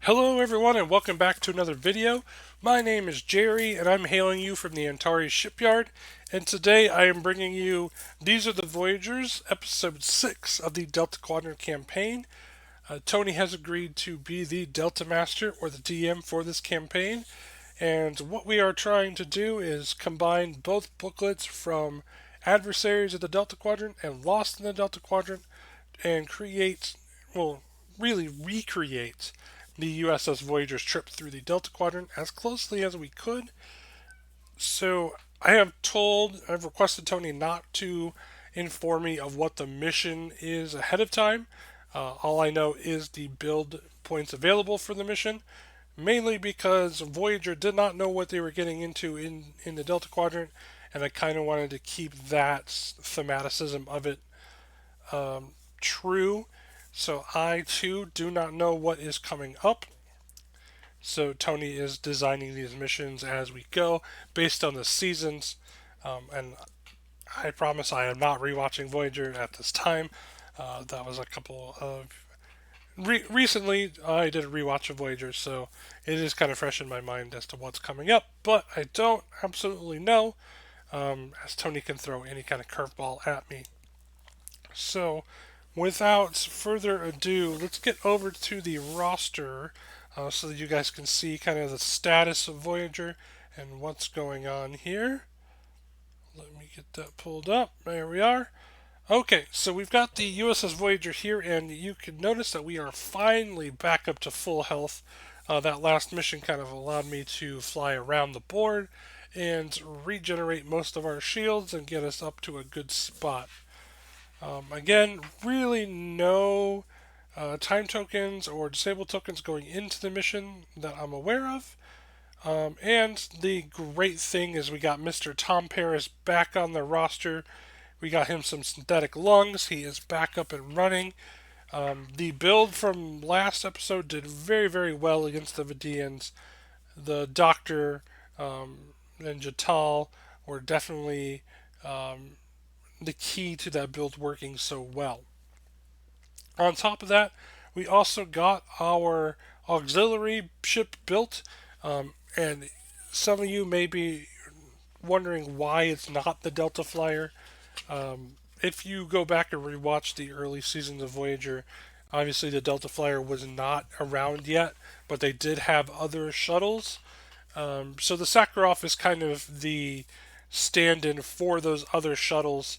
Hello everyone and welcome back to another video. My name is Jerry and I'm hailing you from the Antares shipyard, and today I am bringing you These Are the Voyagers, episode 6 of the Delta Quadrant campaign. Tony has agreed to be the Delta Master or the DM for this campaign, and what we are trying to do is combine both booklets from Adversaries of the Delta Quadrant and Lost in the Delta Quadrant and create, well, really recreate the USS Voyager's trip through the Delta Quadrant as closely as we could. So I've requested Tony not to inform me of what the mission is ahead of time. All I know is the build points available for the mission, mainly because Voyager did not know what they were getting into in the Delta Quadrant, and I kind of wanted to keep that thematicism of it true. So I too do not know what is coming up. So Tony is designing these missions as we go based on the seasons. And I promise I am not rewatching Voyager at this time. That was a couple of recently I did a rewatch of Voyager, so it is kind of fresh in my mind as to what's coming up. But I don't absolutely know, as Tony can throw any kind of curveball at me. So, without further ado, let's get over to the roster so that you guys can see kind of the status of Voyager and what's going on here. Let me get that pulled up. There we are. Okay, so we've got the USS Voyager here, and you can notice that we are finally back up to full health. That last mission kind of allowed me to fly around the board and regenerate most of our shields and get us up to a good spot. Again, really no time tokens or disable tokens going into the mission that I'm aware of. And the great thing is we got Mr. Tom Paris back on the roster. We got him some synthetic lungs. He is back up and running. The build from last episode did very, very well against the Vidians. The Doctor and Jatal were definitely the key to that build working so well. On top of that, we also got our auxiliary ship built, and some of you may be wondering why it's not the Delta Flyer. If you go back and rewatch the early seasons of Voyager, obviously the Delta Flyer was not around yet, but they did have other shuttles. So the Sakharov is kind of the stand-in for those other shuttles.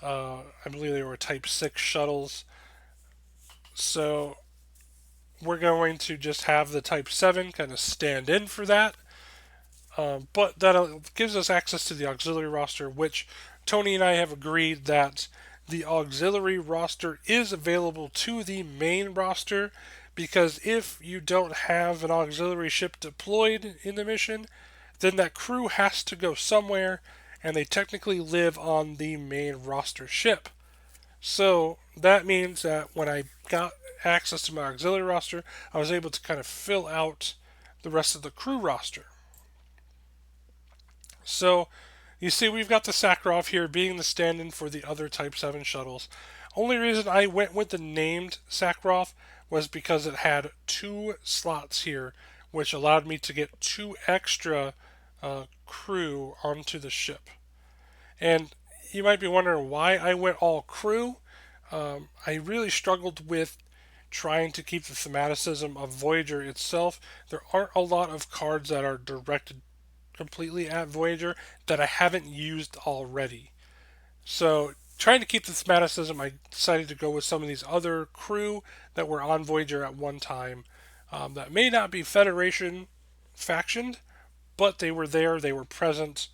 I believe they were Type 6 shuttles. So we're going to just have the Type 7 kind of stand in for that. But that gives us access to the auxiliary roster, which Tony and I have agreed that the auxiliary roster is available to the main roster, because if you don't have an auxiliary ship deployed in the mission, then that crew has to go somewhere, and they technically live on the main roster ship. So that means that when I got access to my auxiliary roster, I was able to kind of fill out the rest of the crew roster. So you see, we've got the Sakharov here being the stand-in for the other Type 7 shuttles. Only reason I went with the named Sakharov was because it had 2 slots here, which allowed me to get 2 extra crew onto the ship. And you might be wondering why I went all crew. I really struggled with trying to keep the thematicism of Voyager itself. There aren't a lot of cards that are directed completely at Voyager that I haven't used already. So, trying to keep the thematicism, I decided to go with some of these other crew that were on Voyager at one time that may not be Federation factioned, but they were there, they were present.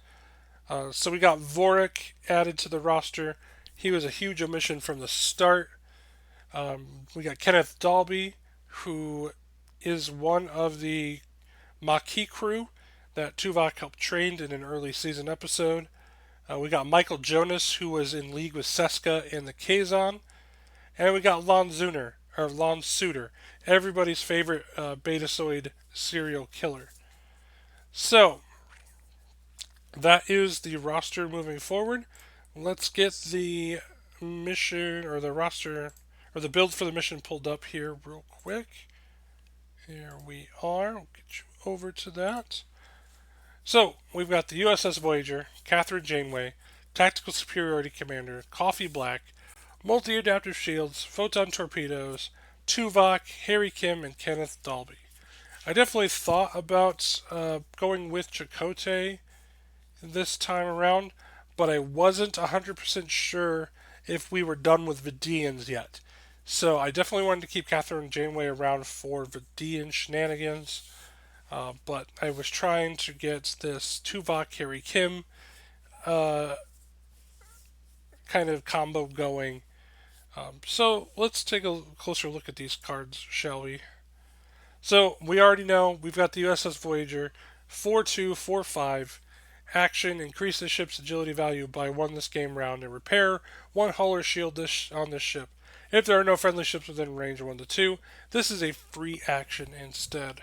So we got Vorik added to the roster. He was a huge omission from the start. We got Kenneth Dalby, who is one of the Maquis crew that Tuvok helped train in an early season episode. We got Michael Jonas, who was in league with Seska in the Kazon. And we got Lon Suitor, everybody's favorite Betasoid serial killer. So, that is the roster moving forward. Let's get the mission or the roster or the build for the mission pulled up here real quick. Here we are. We'll get you over to that. So, we've got the USS Voyager, Catherine Janeway, Tactical Superiority Commander, Coffee Black, Multi Adaptive Shields, Photon Torpedoes, Tuvok, Harry Kim, and Kenneth Dalby. I definitely thought about going with Chakotay this time around, but I wasn't 100% sure if we were done with Vidians yet. So I definitely wanted to keep Catherine Janeway around for Vidian shenanigans, but I was trying to get this Tuvok Harry Kim uh, kind of combo going. So let's take a closer look at these cards, shall we? So we already know we've got the USS Voyager 4-2, 4-5. Action, increase the ship's agility value by 1 this game round, and repair 1 hull or shield on this ship. If there are no friendly ships within range of 1 to 2, this is a free action instead.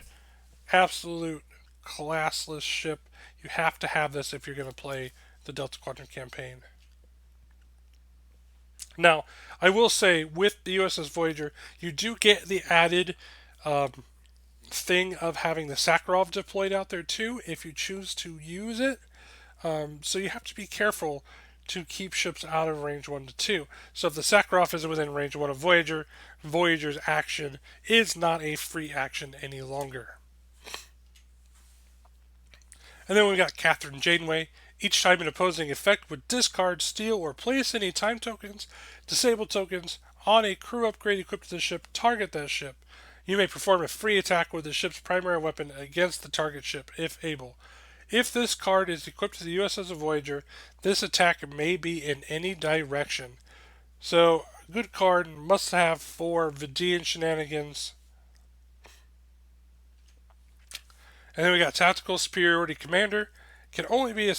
Absolute classless ship. You have to have this if you're going to play the Delta Quadrant campaign. Now, I will say with the USS Voyager, you do get the added thing of having the Sakharov deployed out there too, if you choose to use it. So you have to be careful to keep ships out of range 1 to 2. So if the Sakharov is within range 1 of Voyager, Voyager's action is not a free action any longer. And then we've got Catherine Janeway. Each time an opposing effect would discard, steal, or place any time tokens, disable tokens on a crew upgrade equipped to the ship, target that ship. You may perform a free attack with the ship's primary weapon against the target ship, if able. If this card is equipped to the USS Voyager, this attack may be in any direction. So, good card, must have for Vidian shenanigans. And then we got Tactical Superiority Commander. Can only be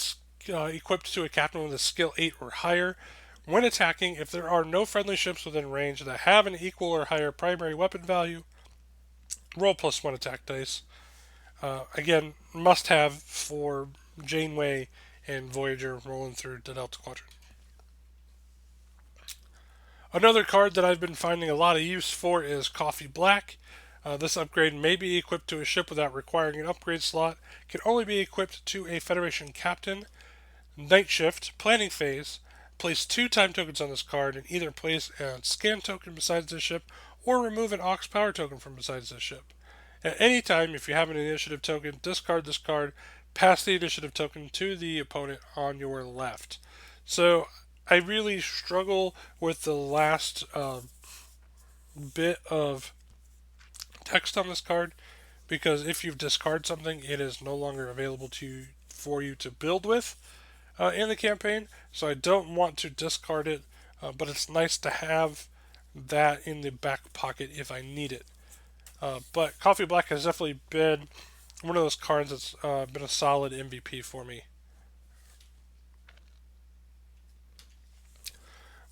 equipped to a captain with a skill 8 or higher. When attacking, if there are no friendly ships within range that have an equal or higher primary weapon value, roll +1 attack dice. Again, must have for Janeway and Voyager rolling through the Delta Quadrant. Another card that I've been finding a lot of use for is Coffee Black. This upgrade may be equipped to a ship without requiring an upgrade slot. Can only be equipped to a Federation captain. Night Shift, Planning Phase. Place 2 time tokens on this card and either place a scan token besides this ship or remove an aux power token from besides this ship. At any time, if you have an initiative token, discard this card, pass the initiative token to the opponent on your left. So I really struggle with the last bit of text on this card because if you've discarded something, it is no longer available to you for you to build with in the campaign. So I don't want to discard it, but it's nice to have that in the back pocket if I need it. But Coffee Black has definitely been one of those cards that's been a solid MVP for me.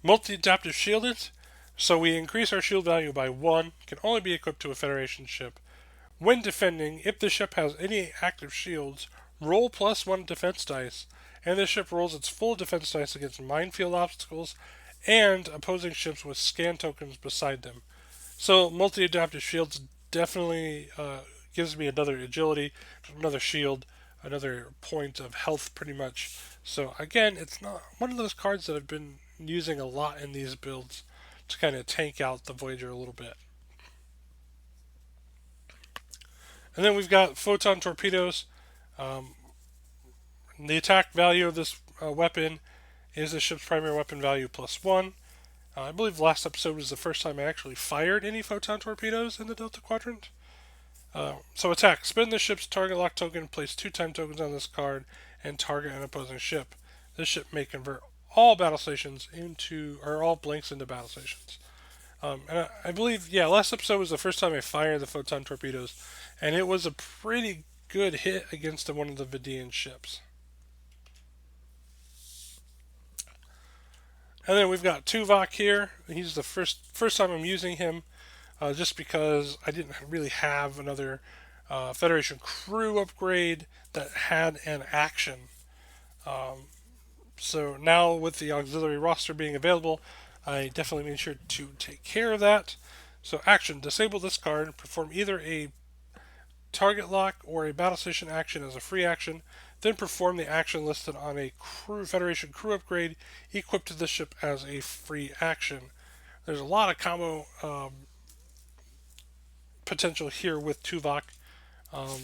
Multi-adaptive shielded. So we increase our shield value by 1. Can only be equipped to a Federation ship. When defending, if the ship has any active shields, roll +1 defense dice, and the ship rolls its full defense dice against minefield obstacles and opposing ships with scan tokens beside them. So multi-adaptive shields definitely gives me another agility, another shield, another point of health pretty much. So again, it's not one of those cards that I've been using a lot in these builds to kind of tank out the Voyager a little bit. And then we've got photon torpedoes. The attack value of this weapon is the ship's primary weapon value +1. I believe last episode was the first time I actually fired any photon torpedoes in the Delta Quadrant. So attack. Spend the ship's target lock token, place 2 time tokens on this card, and target an opposing ship. This ship may convert all battle stations all blanks into battle stations. And I believe, last episode was the first time I fired the photon torpedoes, and it was a pretty good hit against one of the Vidian ships. And then we've got Tuvok here. He's the first time I'm using him, just because I didn't really have another Federation crew upgrade that had an action. So now with the auxiliary roster being available, I definitely made sure to take care of that. So action, disable this card, perform either a target lock or a battle station action as a free action, then perform the action listed on a Federation crew upgrade equipped to the ship as a free action. There's a lot of combo potential here with Tuvok, um,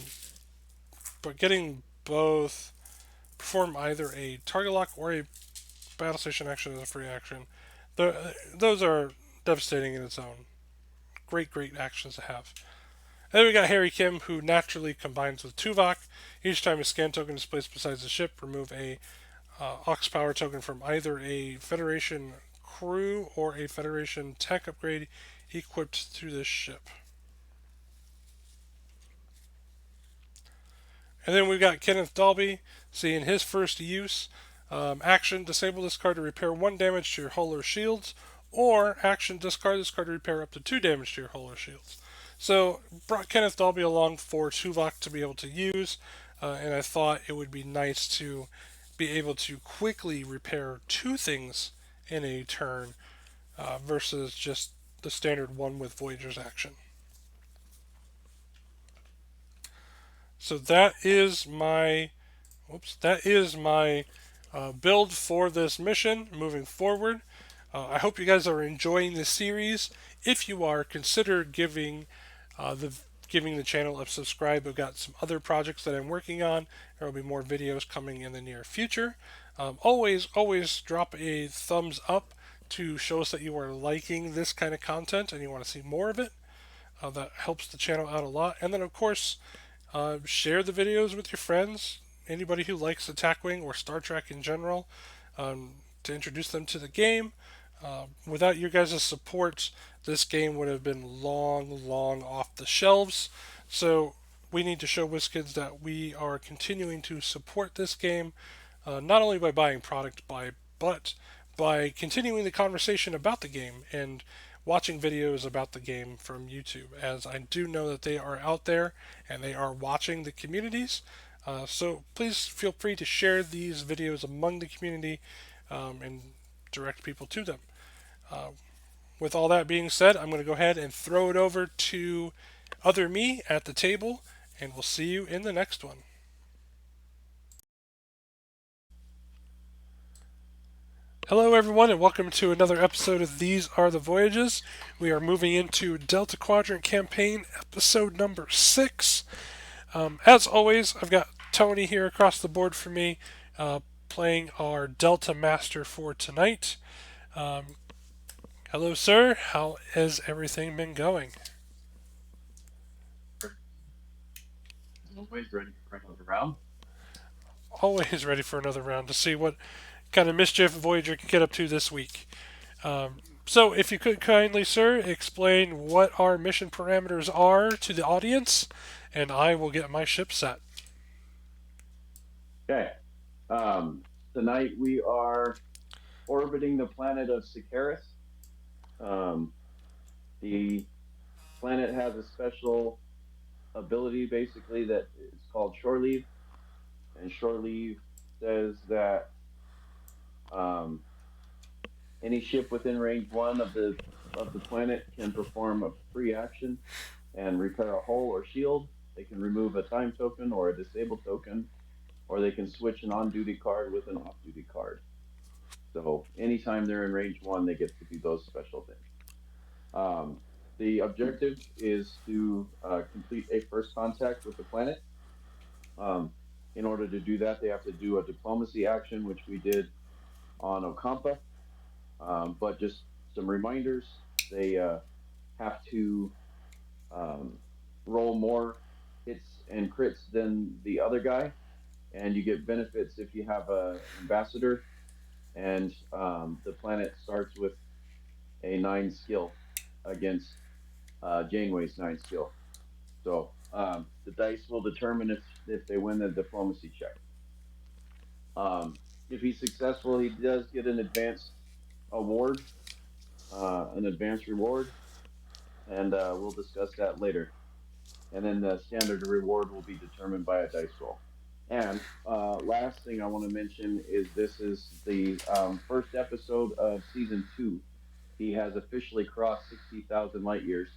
but getting both perform either a target lock or a battle station action as a free action, those are devastating in its own. Great, great actions to have. And then we got Harry Kim, who naturally combines with Tuvok. Each time a scan token is placed beside the ship, remove a Aux Power token from either a Federation crew or a Federation tech upgrade equipped to this ship. And then we've got Kenneth Dalby, seeing his first use. Action, disable this card to repair 1 damage to your hull or shields, or action, discard this card to repair up to 2 damage to your hull or shields. So, brought Kenneth Dalby along for Tuvok to be able to use, and I thought it would be nice to be able to quickly repair 2 things in a turn versus just the standard one with Voyager's action. So that is my build for this mission moving forward. I hope you guys are enjoying this series. If you are, consider giving the channel a subscribe. I've got some other projects that I'm working on. There will be more videos coming in the near future. Always drop a thumbs up to show us that you are liking this kind of content and you want to see more of it. That helps the channel out a lot. And then, of course, share the videos with your friends, anybody who likes Attack Wing or Star Trek in general, to introduce them to the game. Without your guys' support, this game would have been long off the shelves. So we need to show WizKids that we are continuing to support this game, not only by buying product, but by continuing the conversation about the game and watching videos about the game from YouTube, as I do know that they are out there and they are watching the communities. So please feel free to share these videos among the community and direct people to them. With all that being said, I'm going to go ahead and throw it over to other me at the table, and we'll see you in the next one. Hello, everyone, and welcome to another episode of These Are the Voyages. We are moving into Delta Quadrant Campaign, episode number 6. As always, I've got Tony here across the board for me, playing our Delta Master for tonight. Hello, sir. How has everything been going? Always ready for another round. Always ready for another round to see what kind of mischief Voyager can get up to this week. So, if you could kindly, sir, explain what our mission parameters are to the audience, and I will get my ship set. Okay. Tonight we are orbiting the planet of Sikaris. The planet has a special ability, basically, that is called shore leave. And shore leave says that any ship within range 1 of the planet can perform a free action and repair a hull or shield. They can remove a time token or a disable token, or they can switch an on-duty card with an off-duty card. So anytime they're in range 1, they get to do those special things. The objective is to complete a first contact with the planet. In order to do that, they have to do a diplomacy action, which we did on Ocampa. But just some reminders, they have to roll more hits and crits than the other guy, and you get benefits if you have an ambassador, and the planet starts with a 9 skill against Janeway's 9 skill. So the dice will determine if they win the diplomacy check. If he's successful, he does get an advanced award, an advanced reward, and we'll discuss that later. And then the standard reward will be determined by a dice roll. And last thing I want to mention is this is the first episode of season 2. He has officially crossed 60,000 light years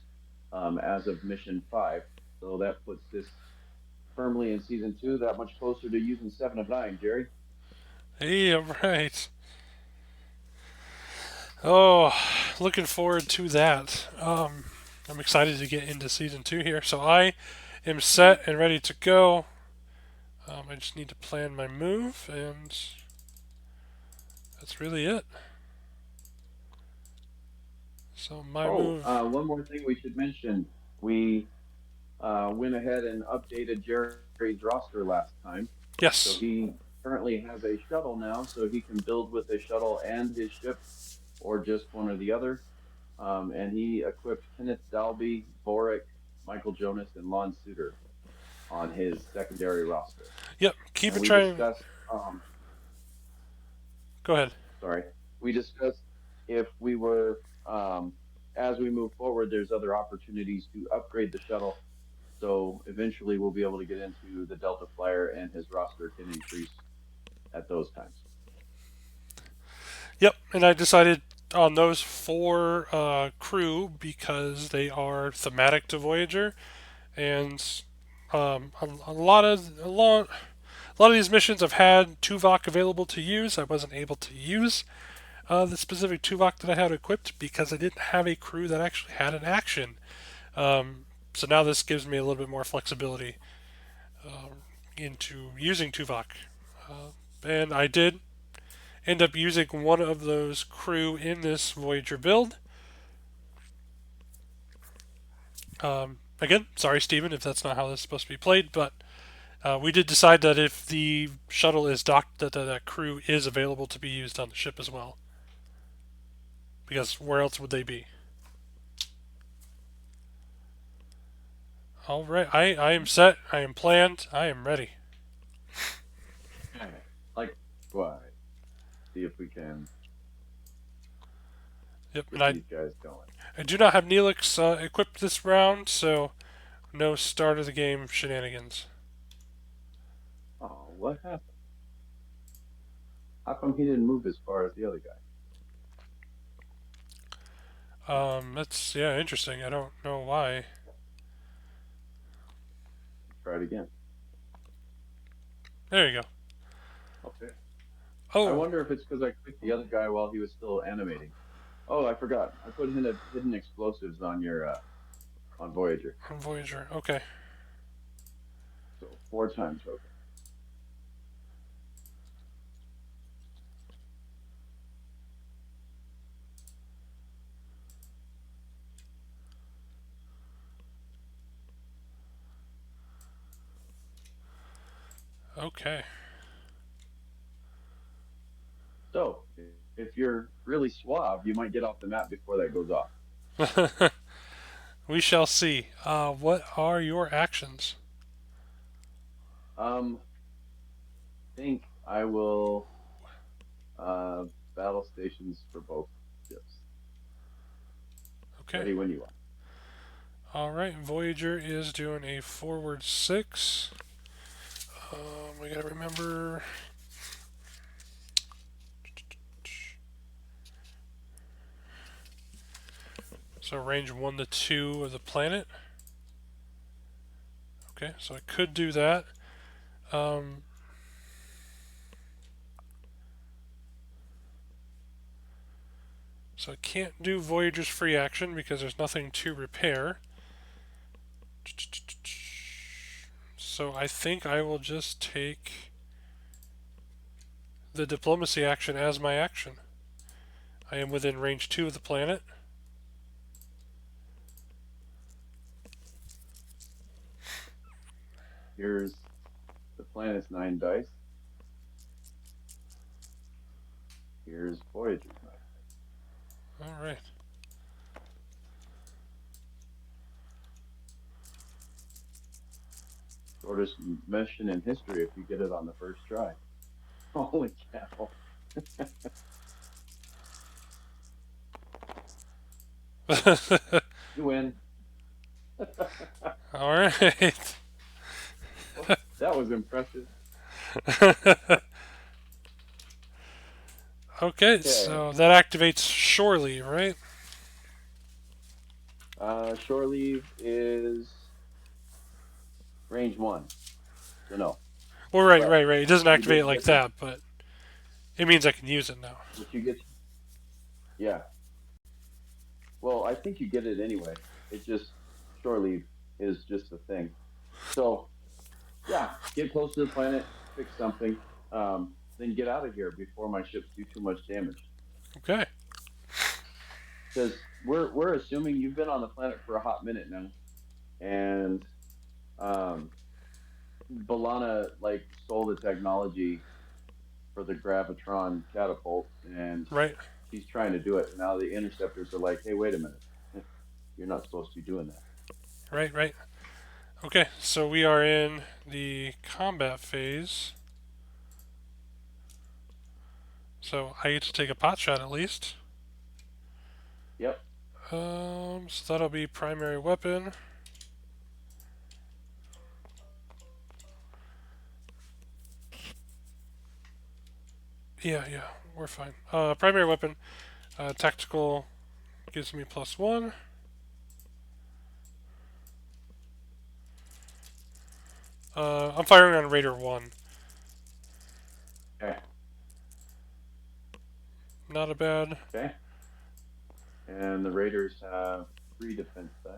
as of mission 5. So that puts this firmly in season two, that much closer to using 7 of 9, Jerry. Hey, all right. Oh, looking forward to that. I'm excited to get into season 2 here. So I am set and ready to go. I just need to plan my move, and that's really it. So my Oh, move, one more thing we should mention. We went ahead and updated Jerry's roster last time. So yes. he currently has a shuttle now, so he can build with a shuttle and his ship, or just one or the other. And he equipped Kenneth Dalby, Boric, Michael Jonas, and Lon Suter on his secondary roster. Yep. Keep And it we trying. discussed, Go ahead. sorry, we discussed if we were, as we move forward, there's other opportunities to upgrade the shuttle. So eventually we'll be able to get into the Delta Flyer and his roster can increase at those times. Yep. And I decided on those four crew because they are thematic to Voyager, and a lot of these missions I've had Tuvok available to use. I wasn't able to use the specific Tuvok that I had equipped because I didn't have a crew that actually had an action. Um, so now this gives me a little bit more flexibility into using Tuvok. And I did end up using one of those crew in this Voyager build. Again, sorry, Steven, if that's not how this is supposed to be played, but we did decide that if the shuttle is docked, that crew is available to be used on the ship as well. Because where else would they be? All right, I am set. I am planned. I am ready. Okay. Likewise, see if we can Yep, and get these guys going. I do not have Neelix equipped this round, so no start of the game shenanigans. Oh, what happened? How come he didn't move as far as the other guy? That's yeah, interesting. I don't know why. Try it again. There you go. Okay. I Oh, wonder if it's because I clicked the other guy while he was still animating. Oh, I forgot. I put hidden explosives on your on Voyager. on Voyager. Okay. So 4 time token. Okay. So if you're really suave, you might get off the map before that goes off. We shall see. What are your actions? Um, think I will uh battle stations for both ships. Okay. Ready when you are. All right. Voyager is doing a forward 6. We gotta remember. So range 1 to 2 of the planet. Okay, so I could do that. Um, so I can't do Voyager's free action because there's nothing to repair. So I think I will just take the diplomacy action as my action. I am within range 2 of the planet. Here's the planet's 9 dice. Here's Voyager's 9 dice. Alright. Shortest mission in history if you get it on the first try. Holy cow. You win. Alright. Well, that was impressive. Okay, Okay. so that activates Shorely, right? Shore leave is range one. So no. Well, right, But right, right. It doesn't you activate it did like get them. that, but it means I can use it now. But you get, yeah. Well, I think you get it anyway. It just shore leave is just a thing. So yeah, get close to the planet, fix something, then get out of here before my ships do too much damage. Okay. Because we're assuming you've been on the planet for a hot minute now, and um, Balana like stole the technology for the gravitron catapult, and Right, she's trying to do it. And now the interceptors are like, "Hey, wait a minute, you're not supposed to be doing that." right, right. Okay, so we are in the combat phase. So I get to take a pot shot at least. Yep. So that'll be primary weapon. Yeah, yeah, we're fine. Primary weapon, tactical gives me +1. I'm firing on Raider 1. Okay. Not a bad. Okay. And the Raiders have 3 defense dice.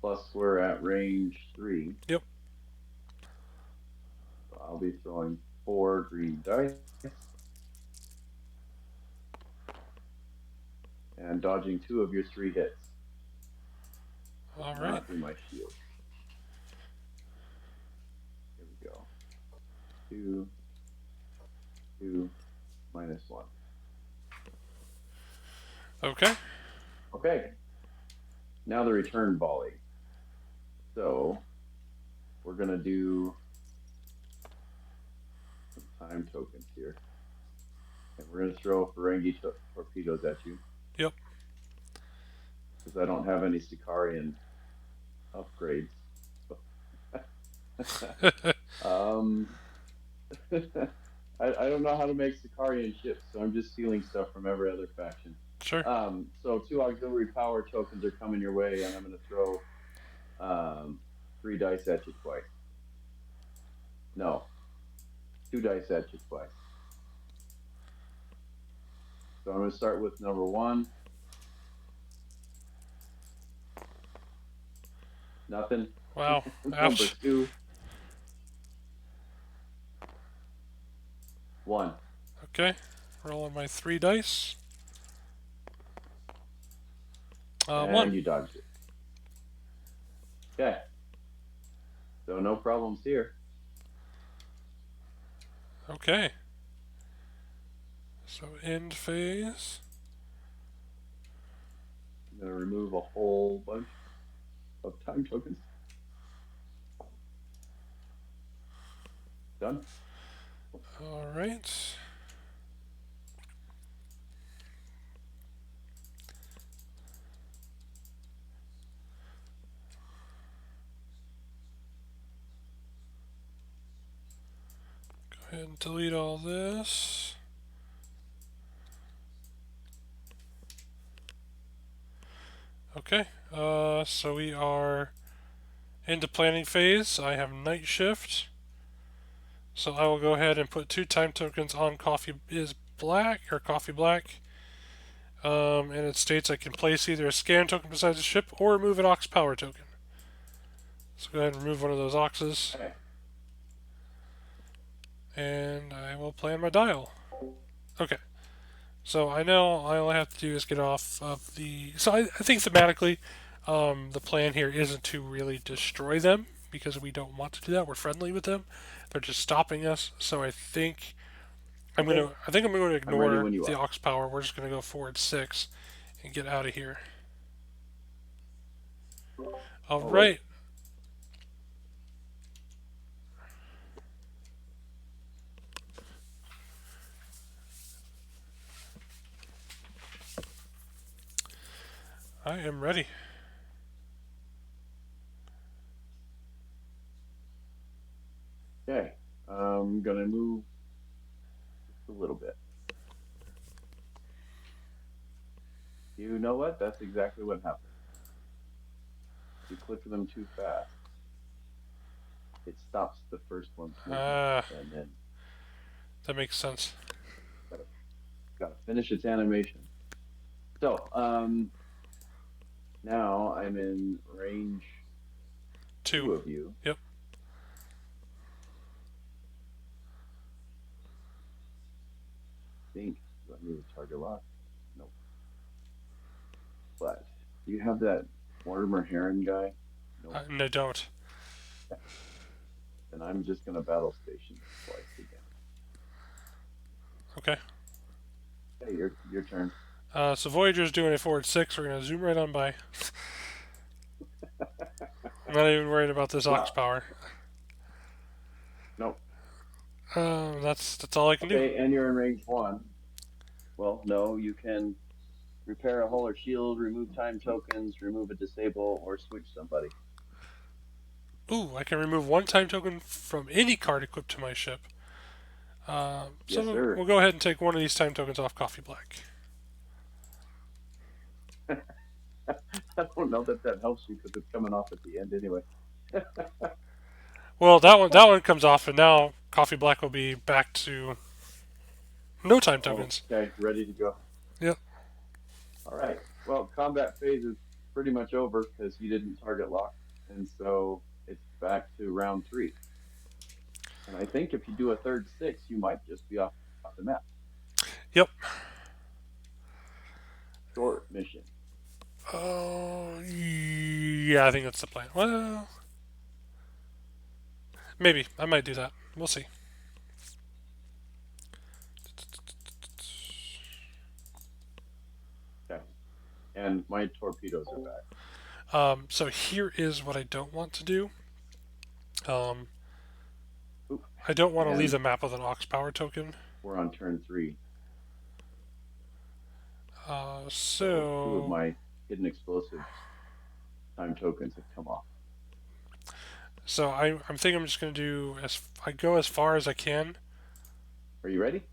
Plus, we're at range 3. Yep. So I'll be throwing 4 green dice and dodging 2 of your 3 hits. Does All right. not do my shield. Here we go. 2, 2, -1. Okay. Okay. Now the return volley. So we're going to do some time tokens here. And we're going to throw Ferengi torpedoes at you Yep. because I don't have any Sicarian upgrades. um, I don't know how to make Sicarian ships, so I'm just stealing stuff from every other faction. Sure. So 2 auxiliary power tokens are coming your way, and I'm going to throw 3 dice at you twice. No, 2 dice at you twice. So I'm going to start with number 1. Nothing. Wow. Number Ouch. 2, 1. Okay. Rolling my 3 dice. 1. And you dodged it. Okay. So no problems here. Okay. So end phase. I'm going to remove a whole bunch of time tokens. Done. All right. Go ahead and delete all this. Okay. So we are into planning phase. I have night shift. So I will go ahead and put 2 time tokens on coffee is black or coffee black. And it states I can place either a scan token beside the ship or remove an aux power token. So go ahead and remove one of those auxes. Okay. And I will plan my dial. Okay. So I know all I have to do is get off of the. So I think thematically, the plan here isn't to really destroy them because we don't want to do that. We're friendly with them. They're just stopping us. So I think I'm Okay. gonna. I think I'm going to I'm ready ignore when you the are. aux power. We're just going to go forward 6 and get out of here. All I'll wait. right. I am ready. Okay. I'm going to move just a little bit. You know what? That's exactly what happened. You clicked them too fast. it stops the first one's movement, Ah, and then that makes sense. gotta gotta finish its animation. So now I'm in range Two. two of you. Yep. I think do I need a target lock? No, but do you have that Mortimer Heron guy? Nope. No, don't. Okay. Then I'm just gonna battle station twice again. Okay. Okay, your turn. So Voyager's doing a forward 6. We're going to zoom right on by. I'm not even worried about this aux Well, power. nope. That's all I can do. Okay, and you're in range one. Well, no, you can repair a hull or shield, remove time tokens, remove a disable, or switch somebody. Ooh, I can remove one time token from any card equipped to my ship. Yes, So we'll sir. go ahead and take one of these time tokens off Coffee Black. I don't know that that helps you because it's coming off at the end anyway. Well, that one comes off, and now Coffee Black will be back to no time tokens. Okay, ready to go. Yep. All right. Well, combat phase is pretty much over because you didn't target lock, and so it's back to round three. And I think if you do a third six, you might just be off the map. Yep. Short mission. Oh, yeah, I think that's the plan. Well, maybe I might do that. We'll see. Okay. And my torpedoes are back. So here is what I don't want to do. Um, Oop. I don't want to leave And the map with an aux power token. we're on turn three. So two of So my hidden explosives time tokens have come off. I'm thinking I'm just gonna do as I go as far as I can. Are you ready?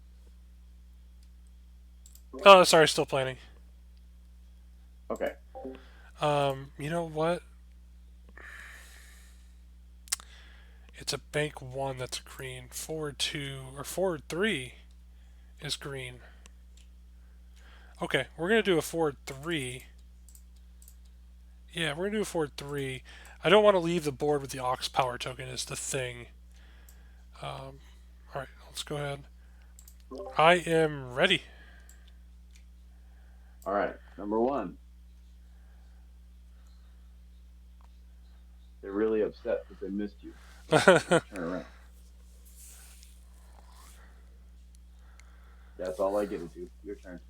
Oh, sorry, still planning. Okay. You know what? It's a bank one that's green. Forward two or forward three is green. Okay, we're gonna do a forward three. Yeah, we're gonna do a forward three. I don't want to leave the board with the aux power token is the thing. All right, let's go ahead. I am ready. All right. Number one. They're really upset that they missed you. So And turn around. That's all I get to do. Your turn.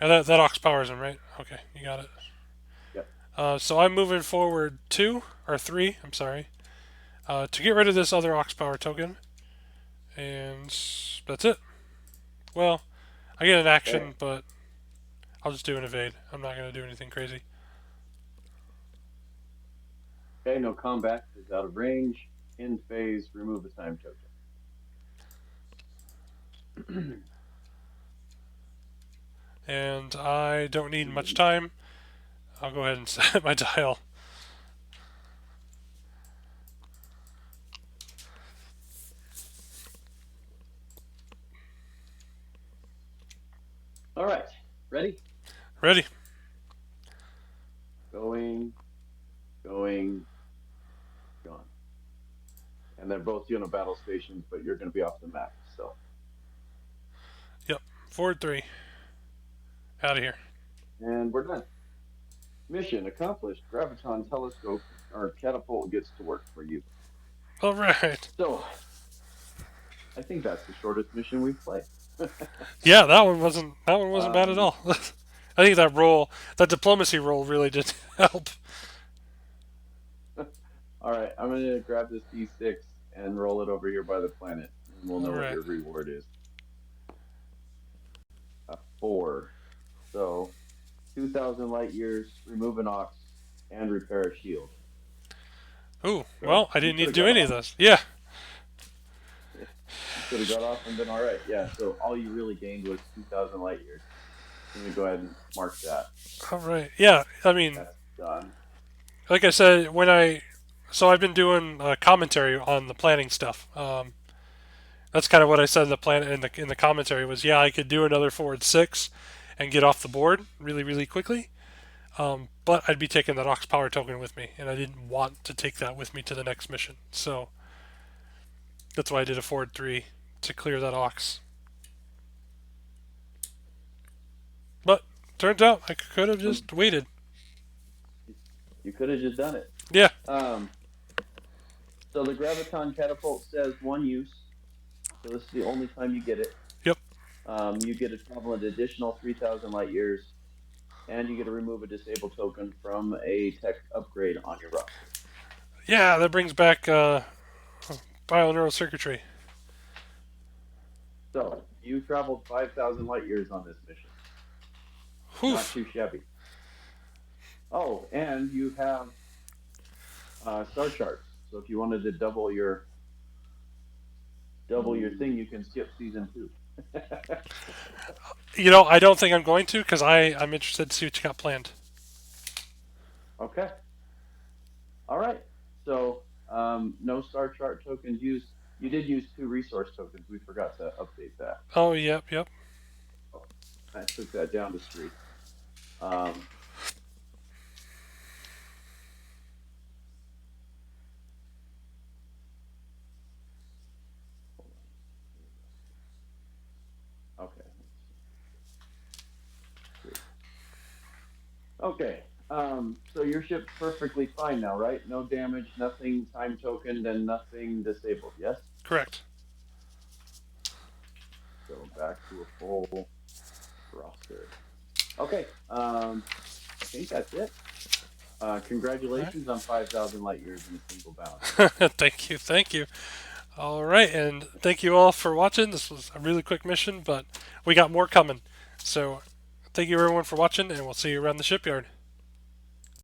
that aux powers him, right? Okay, you got it. Yep. So I'm moving forward two or three. I'm sorry. To get rid of this other aux power token, and that's it. Well, I get an Okay. action, but I'll just do an evade. I'm not gonna do anything crazy. Okay. No combat is out of range. End phase. Remove a time token. And I don't need much time. I'll go ahead and set my dial. All right. Ready? Ready? Going. Going. Gone. And they're both battle stations, but you're going to be off the map. So. Yep. Forward three. Out of here. And we're done. Mission accomplished. Graviton telescope or catapult gets to work for you. All right. So I think that's the shortest mission we've played. Yeah, that one wasn't bad at um, all. I think that diplomacy roll, really did help. all right, I'm gonna grab this D6 and roll it over here by the planet, and we'll All know what right. your reward is. A 4. So 2,000 light years, remove an ox, and repair a shield. Ooh. So Well, I you didn't could need to have do got any of off. this. Yeah. You could have got off and been all right. Yeah. So all you really gained was 2,000 light years. I'm gonna go ahead and mark that. All right. Yeah. I mean, That's done. like I said, when I So I've been doing commentary on the planning stuff. That's kind of what I said in the plan in the commentary was yeah I could do another forward six, and get off the board really quickly. But I'd be taking that Ox Power token with me, and I didn't want to take that with me to the next mission. So that's why I did a forward three to clear that Ox. But turns out I could have So just waited. you could have just done it. Yeah. Um, so the graviton catapult says one use. So this is the only time you get it. Yep. You get to travel an additional 3,000 light years, and you get to remove a disabled token from a tech upgrade on your roster. Yeah, that brings back bioneural circuitry. So you traveled 5,000 light years on this mission. Whew. Not too shabby. Oh, and you have star charts. So if you wanted to double your thing, you can skip season 2. I don't think I'm going to because I'm interested to see what you got planned. Okay. All right. So no star chart tokens used. You did use 2 resource tokens. We forgot to update that. Oh, yep. Oh, I took that down to 3. Um, okay. 3. Okay. So your ship's perfectly fine now, right? No damage, nothing time tokened, and nothing disabled. Yes. Correct. So back to a full roster. Okay. I think that's it. Congratulations on 5,000 light years in a single bound. Thank you. All right, and thank you all for watching. This was a really quick mission, but we got more coming. So, thank you everyone for watching, and we'll see you around the shipyard.